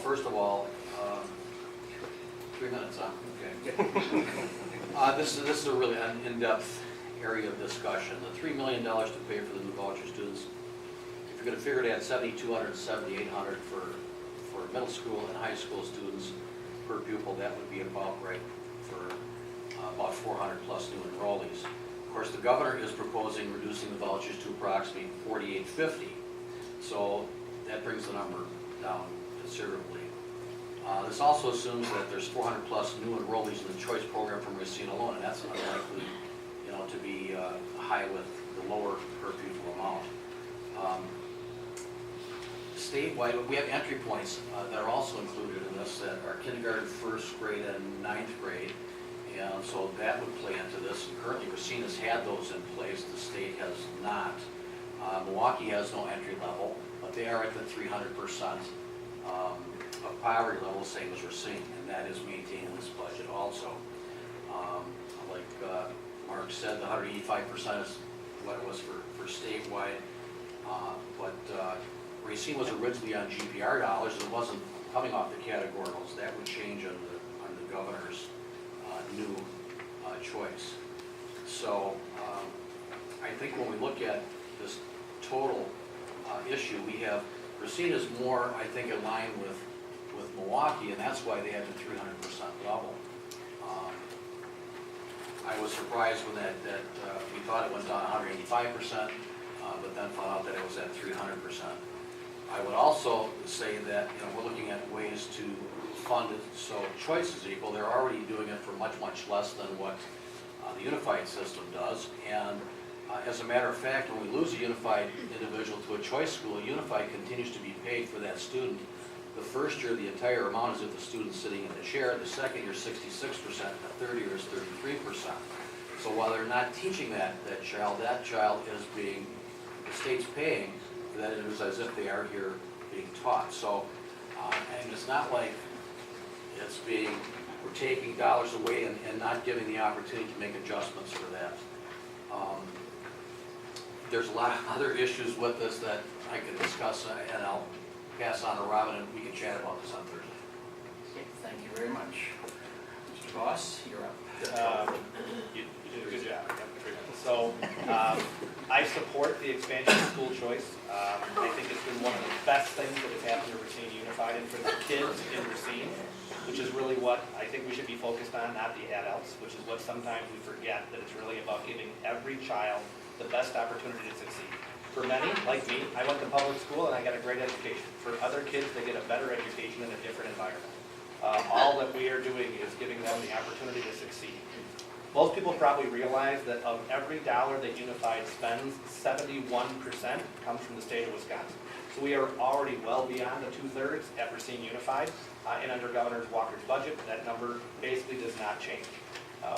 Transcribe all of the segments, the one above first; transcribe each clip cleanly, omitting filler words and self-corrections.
first of all, 3 minutes, huh? Okay. This is a really an in-depth area of discussion. The $3 million to pay for the new voucher students, if you're going to figure it at $7,200, $7,800 for middle school and high school students per pupil, that would be about right for about 400 plus new enrollees. Of course, the governor is proposing reducing the vouchers to approximately $4,850. So that brings the number down considerably. This also assumes that there's 400 plus new enrollees in the choice program from Racine alone, and that's unlikely, to be high with the lower per pupil amount. Statewide, we have entry points that are also included in this that are kindergarten, first grade, and ninth grade, and so that would play into this. Currently, Racine has had those in place. The state has not. Milwaukee has no entry level, but they are at the 300% of poverty level, same as Racine, and that is maintained in this budget also. Like Mark said, the 185% is what it was for statewide, but Racine was originally on GPR dollars and it wasn't coming off the categoricals. That would change on the governor's new choice. So I think when we look at this total issue, we have Racine is more, I think, in line with Milwaukee, and that's why they have the 300% level. I was surprised when that we thought it went down 185%, but then found out that it was at 300%. I would also say that we're looking at ways to fund it so choice is equal. They're already doing it for much less than what the unified system does, and as a matter of fact, when we lose a unified individual to a choice school, unified continues to be paid for that student. The first year, the entire amount is if the student's sitting in the chair. The second year, 66%. The third year is 33%. So while they're not teaching that child is being, the state's paying for that individual as if they are here being taught. So, and it's not like it's we're taking dollars away and not giving the opportunity to make adjustments for that. There's a lot of other issues with this that I could discuss, and I'll pass on to Robin, and we can chat about this on Thursday. Okay, thank you very much. Mr. Voss, you're up. You did a good job. So I support the expansion of school choice. I think it's been one of the best things that has happened to Racine Unified and for the kids in Racine, which is really what I think we should be focused on, not the adults, which is what sometimes we forget, that it's really about giving every child the best opportunity to succeed. For many, like me, I went to public school and I got a great education. For other kids, they get a better education in a different environment. All that we are doing is giving them the opportunity to succeed. Most people probably realize that of every dollar that Unified spends, 71% comes from the state of Wisconsin. So we are already well beyond the 2/3 at Racine Unified, and under Governor Walker's budget, that number basically does not change.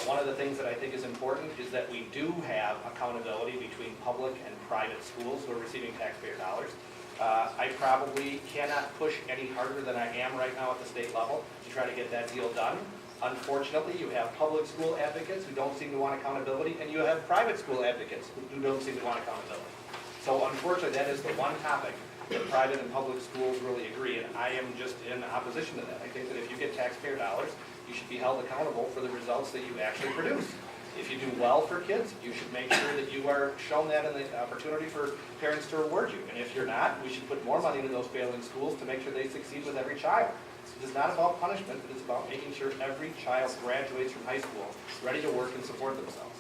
One of the things that I think is important is that we do have accountability between public and private schools who are receiving taxpayer dollars. I probably cannot push any harder than I am right now at the state level to try to get that deal done. Unfortunately, you have public school advocates who don't seem to want accountability, and you have private school advocates who don't seem to want accountability. So unfortunately, that is the one topic that private and public schools really agree, and I am just in opposition to that. I think that if you get taxpayer dollars, you should be held accountable for the results that you actually produce. If you do well for kids, you should make sure that you are shown that in the opportunity for parents to reward you. And if you're not, we should put more money into those failing schools to make sure they succeed with every child. It is not about punishment, it is about making sure every child graduates from high school ready to work and support themselves.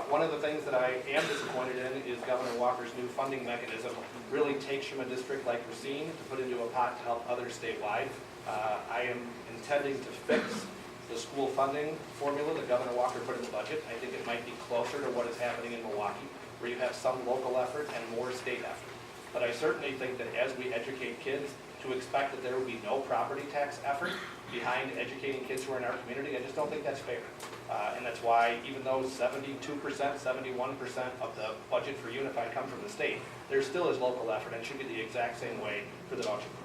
One of the things that I am disappointed in is Governor Walker's new funding mechanism really takes from a district like Racine to put into a pot to help others statewide. I am intending to fix the school funding formula that Governor Walker put in the budget. I think it might be closer to what is happening in Milwaukee, where you have some local effort and more state effort. But I certainly think that as we educate kids, to expect that there will be no property tax effort behind educating kids who are in our community, I just don't think that's fair. And that's why, even though 72%, 71% of the budget for Unified come from the state, there still is local effort and should be the exact same way for the voucher program.